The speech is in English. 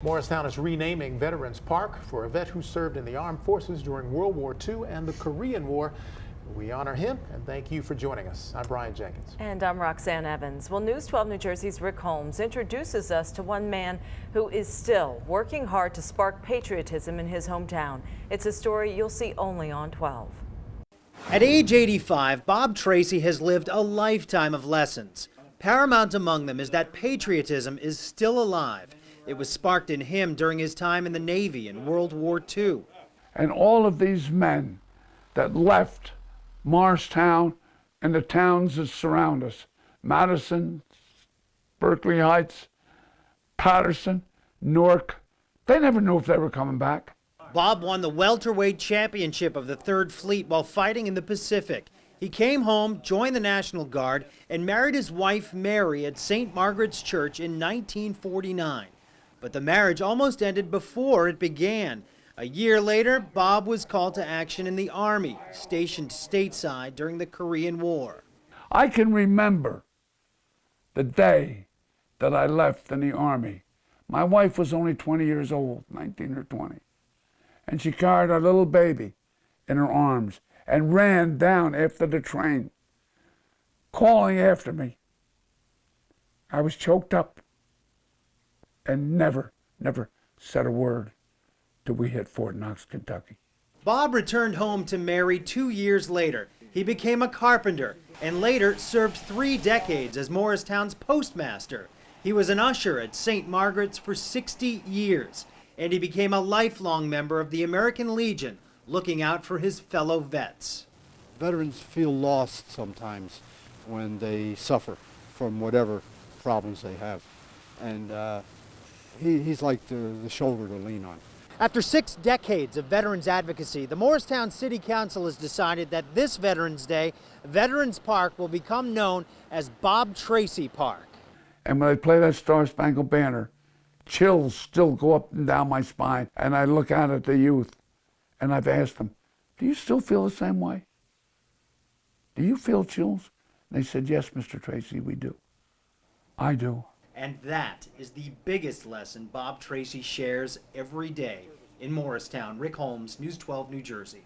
Morristown is renaming Veterans Park for a vet who served in the armed forces during World War II and the Korean War. We honor him and thank you for joining us. I'm Brian Jenkins. And I'm Roxanne Evans. Well, News 12 New Jersey's Rick Holmes introduces us to one man who is still working hard to spark patriotism in his hometown. It's a story you'll see only on 12. At age 85, Bob Tracey has lived a lifetime of lessons. Paramount among them is that patriotism is still alive. It was sparked in him during his time in the Navy in World War II. And all of these men that left Morristown and the towns that surround us, Madison, Berkeley Heights, Patterson, Newark, they never knew if they were coming back. Bob won the welterweight championship of the 3rd Fleet while fighting in the Pacific. He came home, joined the National Guard, and married his wife Mary at St. Margaret's Church in 1949. But the marriage almost ended before it began. A year later, Bob was called to action in the Army, stationed stateside during the Korean War. I can remember the day that I left in the Army. My wife was only 20 years old, 19 or 20. And she carried our little baby in her arms and ran down after the train, calling after me. I was choked up and never said a word till we hit Fort Knox, Kentucky. Bob returned home to Mary 2 years later. He became a carpenter and later served 3 decades as Morristown's postmaster. He was an usher at St. Margaret's for 60 years, and he became a lifelong member of the American Legion, looking out for his fellow vets. Veterans feel lost sometimes when they suffer from whatever problems they have. And he's like the shoulder to lean on. After 6 decades of veterans advocacy, the Morristown City Council has decided that this Veterans Day, Veterans Park will become known as Bob Tracey Park. And when they play that Star Spangled Banner, chills still go up and down my spine, and I look out at the youth, and I've asked them, do you still feel the same way? Do you feel chills? And they said, yes, Mr. Tracey, we do. I do. And that is the biggest lesson Bob Tracey shares every day in Morristown. Rick Holmes, News 12, New Jersey.